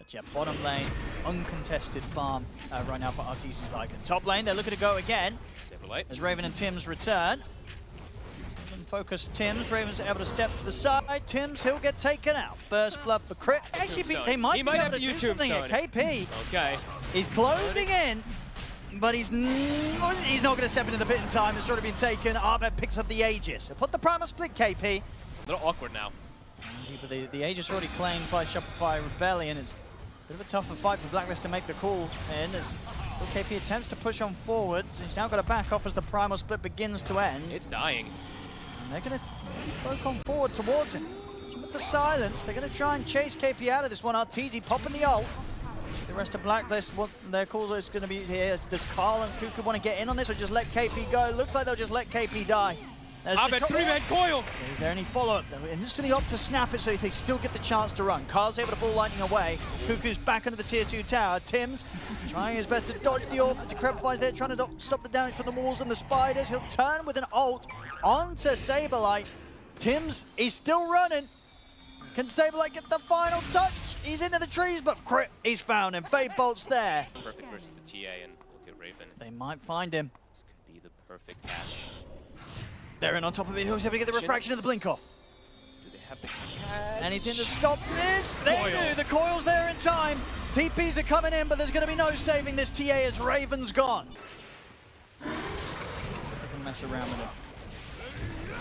But yeah, bottom lane, uncontested farm right now for RTC's Lycan. Top lane, they're looking to go again as Raven and Tim's return. Focus Tims, Ravens are able to step to the side. Tims, he'll get taken out. First blood for Crit. Actually, they might be able to do something at KP. Okay. He's closing in, but he's not going to step into the pit in time. It's already been taken. Arbet picks up the Aegis. So put the primal split, KP. A little awkward now. But the Aegis already claimed by Shopify Rebellion. It's a bit of a tougher fight for Blacklist to make the call in as KP attempts to push on forwards. He's now got to back off as the primal split begins to end. It's dying. They're going to poke on forward towards him. With the silence, they're going to try and chase KP out of this one. Arteezy popping the ult. The rest of Blacklist, what their call is going to be here. Does Carl and Cuckoo want to get in on this or just let KP go? Looks like they'll just let KP die. Abed, three-man coil! Is there any follow-up? And this to the opt to snap it so they still get the chance to run. Carl's able to ball lightning away. Cuckoo's back into the tier 2 tower. Tim's trying his best to dodge the orb. The Decrepify's there trying to stop the damage from the walls and the spiders. He'll turn with an ult onto Saberlight. Tim's is still running. Can Saberlight get the final touch? He's into the trees, but Crit, he's found him. Fade Bolt's there. Perfect versus the TA and look at Raven. They might find him. This could be the perfect catch. They're in on top of it. Who's able to get the refraction of the blink off? Do they have the catch? Anything to stop this? They do. The coil's there in time. TPs are coming in, but there's going to be no saving this TA as Raven's gone. They can mess around with it.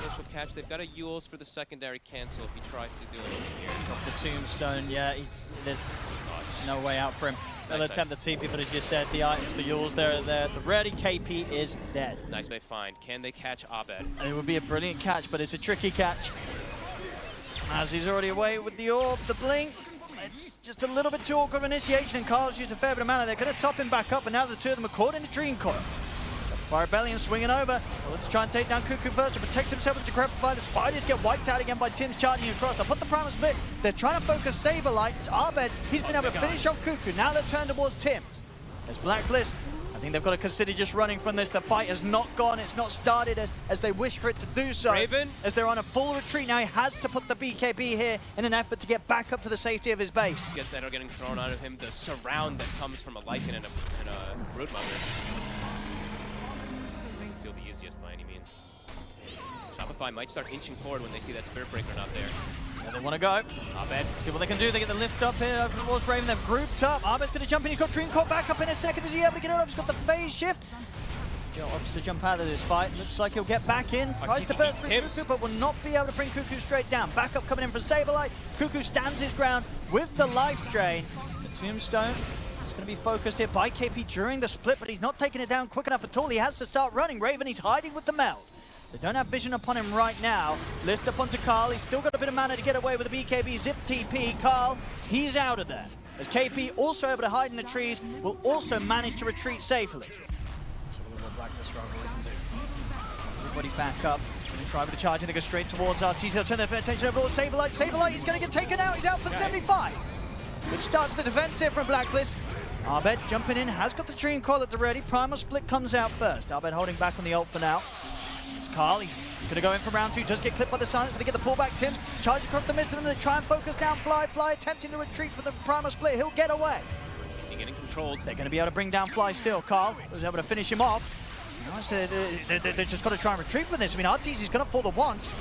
Initial catch. They've got a Yules for the secondary cancel if he tries to do anything here. Drop the tombstone. Yeah, there's no way out for him. They'll attempt the TP, but as you said, the items, the Yules, they're at the ready. KP is dead. Nice they find. Can they catch Abed? And it would be a brilliant catch, but it's a tricky catch. As he's already away with the orb, the blink. It's just a little bit too awkward of initiation, and Carl's used a fair bit of mana. They're going to top him back up, and now the two of them are caught in the Dream Coil. Fire Rebellion swinging over. Well, let's try and take down Cuckoo first to protect himself with Decrepify. The spiders get wiped out again by Tim's charging across. They'll put the primal split. They're trying to focus Saberlight. It's Arbed. He's been able to finish off Cuckoo. Now they're turned towards Tim's. There's Blacklist. I think they've got to consider just running from this. The fight has not gone. It's not started as they wish for it to do so. Raven. As they're on a full retreat now, he has to put the BKB here in an effort to get back up to the safety of his base. That are getting thrown out of him. The surround that comes from a Lycan and a Broodmother. Feel the easiest by any means. Shopify might start inching forward when they see that Spirit Breaker not there. Where they want to go. Abed, see what they can do. They get the lift up here towards Raven. They've grouped up. Abed's going to jump in. He's got Dream Coil back up in a second. Is he able to get it off? He's got the phase shift. Joe opts to jump out of this fight. Looks like he'll get back in. Tries to burn through Cuckoo, but will not be able to bring Cuckoo straight down. Back up coming in from Saberlight. Cuckoo stands his ground with the life drain. The Tombstone is going to be focused here by KP during the split, but he's not taking it down quick enough at all. He has to start running. Raven, he's hiding with the meld. They don't have vision upon him right now. Lift up onto Carl. He's still got a bit of mana to get away with the BKB zip TP. Carl, he's out of there. As KP, also able to hide in the trees, will also manage to retreat safely. So we'll look what Blacklist Rivalry can do. Everybody back up. Going to try with a charge and they go straight towards RTC. They'll turn their attention over to Saberlight. Saberlight is going to get taken out. He's out for 75. Good start to the defense here from Blacklist. Arbed jumping in, has got the Dream Coil at the ready. Primal Split comes out first. Arbed holding back on the ult for now. It's Carl, he's going to go in for round 2. Does get clipped by the silence, but they get the pullback. Tim's charge across the mist, and then they try and focus down Fly. Fly attempting to retreat for the Primal Split. He'll get away. He's getting controlled. They're going to be able to bring down Fly still. Carl was able to finish him off. They're just got to try and retreat from this. I mean, RTC's going to fall the once.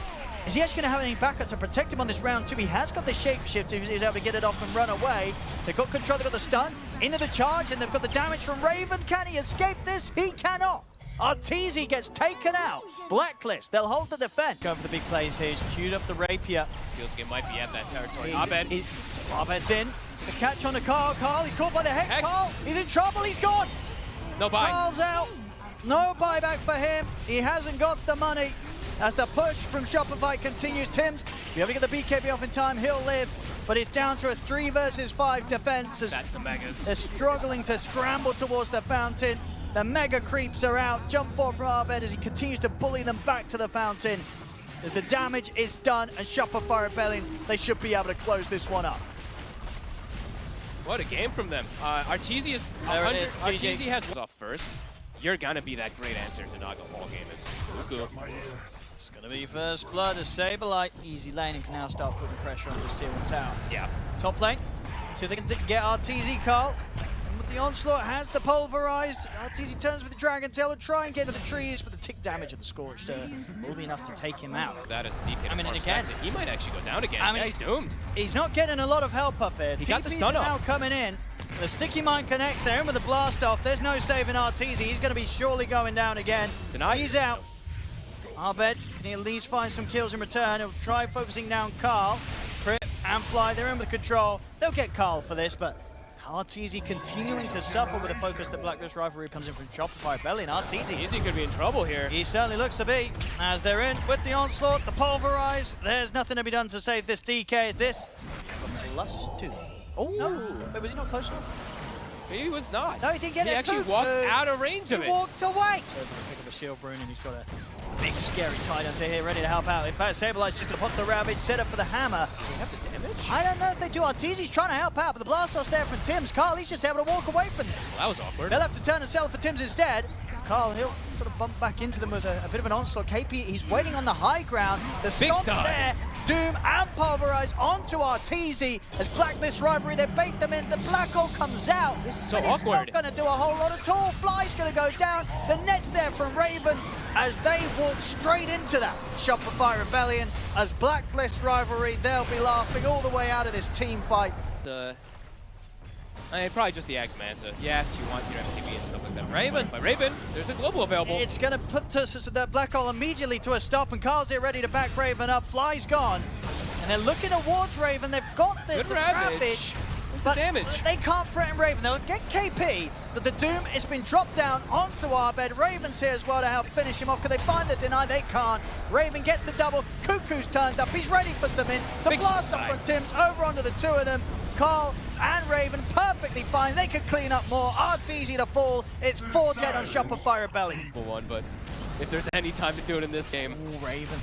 Is he actually going to have any backup to protect him on this round 2? He has got the shapeshift. He's able to get it off and run away. They've got control. They've got the stun into the charge, and they've got the damage from Raven. Can he escape this? He cannot. Arteezy gets taken out. Blacklist, they'll hold the defense. Go for the big plays here. He's queued up the rapier. Feels like it might be at that territory. Abed's in. The catch on the Carl. Carl, he's caught by the Hex. Carl, he's in trouble. He's gone. No buy. Carl's out. No buyback for him. He hasn't got the money. As the push from Shopify continues, Tim's be able to get the BKB off in time. He'll live, but it's down to a 3 versus 5 defense. That's the Megas. They're struggling to scramble towards the fountain. The Mega creeps are out. Jump forward from Arbed as he continues to bully them back to the fountain. As the damage is done, and Shopify Rebellion, they should be able to close this one up. What a game from them. Arteezy is 100. Arteezy has off first. You're gonna be that great answer to Naga ball game is Cuckoo. It's gonna be first blood as Saberlight. Easy lane and can now start putting pressure on this tier 1 tower. Yeah. Top lane. See if they can get RTZ, Carl. And with the onslaught, has the pulverized. RTZ turns with the Dragon Tail and try and get to the trees, but the tick damage of the Scorched Earth will be enough to take him out. That is DK. I mean, and again, he might actually go down again. I mean, yeah, he's doomed. He's not getting a lot of help up here. He got the stun now off. coming in. The Sticky Mine connects. They're in with the blast off. There's no saving RTZ. He's going to be surely going down again. Denied. He's out. Arbed, can he at least find some kills in return? He'll try focusing down Carl. Crit and Fly, they're in with control. They'll get Carl for this, but RTZ continuing to suffer with the focus that Blacklist Rivalry comes in from Shopify Belly, and RTZ. Easy could be in trouble here. He certainly looks to be, as they're in with the onslaught, the pulverize. There's nothing to be done to save this DK. This is +2. Oh, no. Wait, was he not close enough? He was not. No, he didn't get it. He actually walked out of range of it. He walked away. So pick up a shield Brune, and he's got a big scary Titan to here, ready to help out. In fact, Saberlight's just going to pop the Ravage, set up for the hammer. Do they have the damage? I don't know if they do. RTZ's trying to help out, but the blast off's there from Tims. Carl, he's just able to walk away from this. Well, that was awkward. They'll have to turn and sell for Tims instead. Carl, he'll sort of bump back into them with a bit of an onslaught. KP, he's waiting on the high ground. The stomp's there. Doom and Pulverize onto RTZ as Blacklist Rivalry, they bait them in. The Black Hole comes out. This is so and awkward. It's not going to do a whole lot at all. Fly's going to go down. The net's there from Raven as they walk straight into that Shopify Rebellion. As Blacklist Rivalry, they'll be laughing all the way out of this team fight. I mean, probably just the X-Manta. Yes, you want your MTV and stuff like that. Raven. But Raven, there's a global available. It's going to put that Black Hole immediately to a stop, and Carl's here ready to back Raven up. Fly's gone. And they're looking towards Raven. They've got the Ravage. But damage. They can't threaten Raven. They'll get KP, but the Doom has been dropped down onto Arbed. Raven's here as well to help finish him off. Can they find the deny? They can't. Raven gets the double. Cuckoo's turned up. He's ready for some in. The Big blast up supply. from Tims over onto the two of them. Carl and Raven perfectly fine. They could clean up more. Art's easy to fall. It's 4-10 on Shopify Rebellion. One, but if there's any time to do it in this game. Ooh, Raven.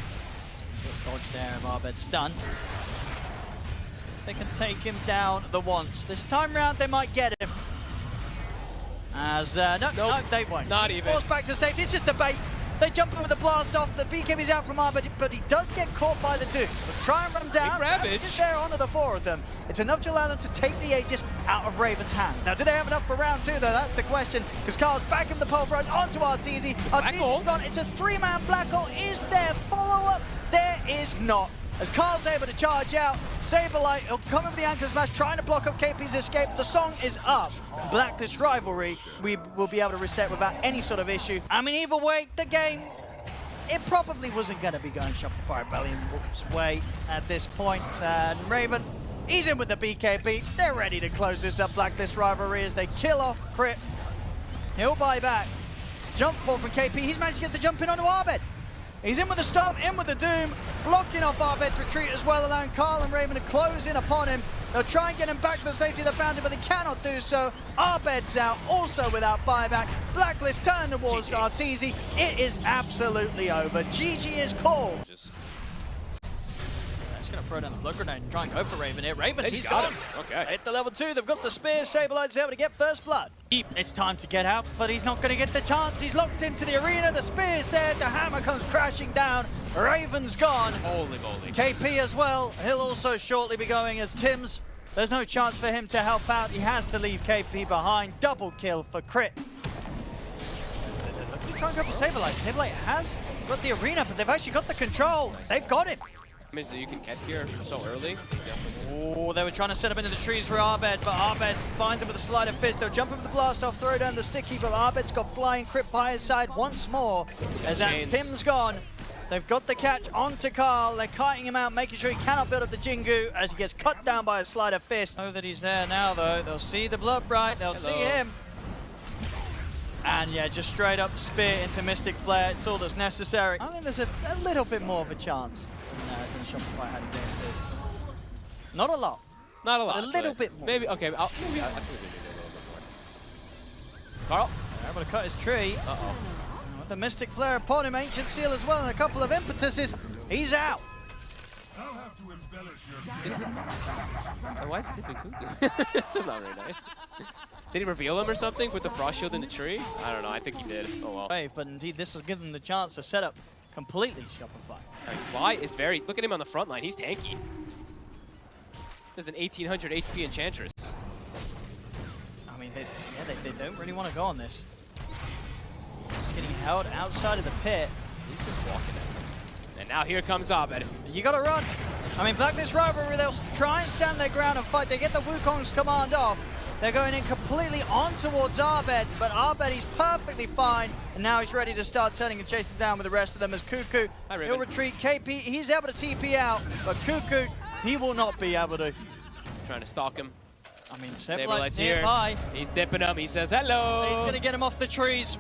Dodge there, and Arbed stunned. They can take him down the once. This time round, they might get him. As, no, they won't. Not even. Forced back to safety. It's just a bait. They jump in with a blast off. The BKB's out from Arbed, but he does get caught by the Doom. So try and run down. Ravage. Is there onto the four of them. It's enough to allow them to take the Aegis out of Raven's hands. Now, do they have enough for round 2, though? That's the question. Because Carl's back in the pulverize onto RTZ. RTZ's gone. It's a 3-man Black Hole. Is there follow-up? There is not. As Carl's able to charge out, Saberlight, he'll come with the anchor smash, trying to block up KP's escape. The song is up. Blacklist Rivalry, we will be able to reset without any sort of issue. I mean, either way, the game, it probably wasn't going to be going Shopify Rebellion's way at this point. And Raven, he's in with the BKB. They're ready to close this up, Blacklist Rivalry, as they kill off Crit. He'll buy back. Jump ball from KP. He's managed to get the jump in onto Arbed. He's in with the Storm, in with the Doom, blocking off Arbed's retreat as well, allowing Carl and Raven to close in upon him. They'll try and get him back to the safety of the fountain, but they cannot do so. Arbed's out, also without buyback. Blacklist turn towards RTZ. It is absolutely over. GG is called. Just going to throw down the blood grenade and try and go for Raven here. Raven, he's got gone. him. Okay. Hit the level 2. They've got the spear. Saberlight's able to get first blood. It's time to get out, but he's not going to get the chance. He's locked into the arena. The spear's there. The hammer comes crashing down. Raven's gone. Holy moly. KP as well. He'll also shortly be going as Tims. There's no chance for him to help out. He has to leave KP behind. Double kill for Crit. They're trying to go for Saberlight. Saberlight has got the arena, but they've actually got the control. They've got him. Means that you can get here so early. Oh, they were trying to set up into the trees for Arbed, but Arbed finds him with a sleight of fist. They'll jump in with the blast off, throw down the sticky, but Arbed's got flying Crit by his side once more. As that's Tim's gone. They've got the catch onto Carl. They're kiting him out, making sure he cannot build up the Jingu as he gets cut down by a sleight of fist. Know that he's there now, though. They'll see the blood bright. They'll see him. And yeah, just straight up spear into Mystic Flare. It's all that's necessary. I think there's a little bit more of a chance than Shopify had in game 2. Not a lot. Not a lot. A little bit more. Maybe, okay, I think we need a little bit more. Carl. They're able to cut his tree. Uh-oh. With the Mystic Flare upon him, Ancient Seal as well, and a couple of impetuses. He's out. I'll have to embellish your Why is it tipping cuckoo? This is not very nice. Did he reveal him or something with the frost shield in the tree? I don't know. I think he did. Oh well. Wave, but indeed, this will give them the chance to set up completely Shopify. Right, Fly is very. Look at him on the front line. He's tanky. There's an 1800 HP Enchantress. I mean, they don't really want to go on this. Just getting held outside of the pit. He's just walking it. And now here comes Abed. You gotta run. I mean, Blacklist Rivalry, they'll try and stand their ground and fight. They get the Wukong's command off. They're going in completely on towards Abed, but Abed, he's perfectly fine. And now he's ready to start turning and chase him down with the rest of them as Cuckoo. He'll retreat. KP, he's able to TP out, but Cuckoo, he will not be able to. Trying to stalk him. I mean, Saberlight's nearby. here. He's dipping him. He says hello. He's going to get him off the trees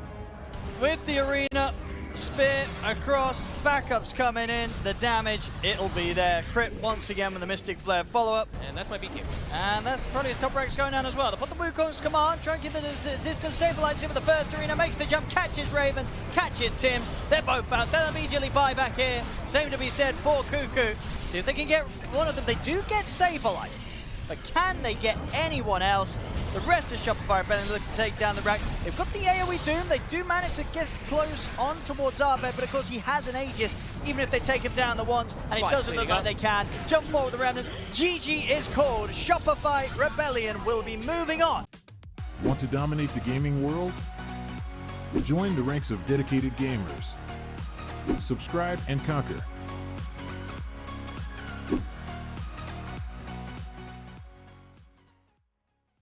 with the arena. Spear across, backups coming in, the damage, it'll be there. Crit once again with the Mystic Flare follow-up. And that's my BK. And that's probably his top ranks going down as well. To put the Wukong's command, try and give the distance. Saberlight's in with the first arena, makes the jump, catches Raven, catches Tims. They're both out. They'll immediately buy back here. Same to be said for Cuckoo. See if they can get one of them. They do get Saberlight, but can they get anyone else? The rest of Shopify are better looking to take down the rack. They've got the AoE Doom. They do manage to get close on towards Abed, but of course he has an Aegis, even if they take him down the once, and it doesn't look like they can. Jump forward with the Remnants. GG is called. Shopify Rebellion will be moving on. Want to dominate the gaming world? Join the ranks of dedicated gamers. Subscribe and conquer.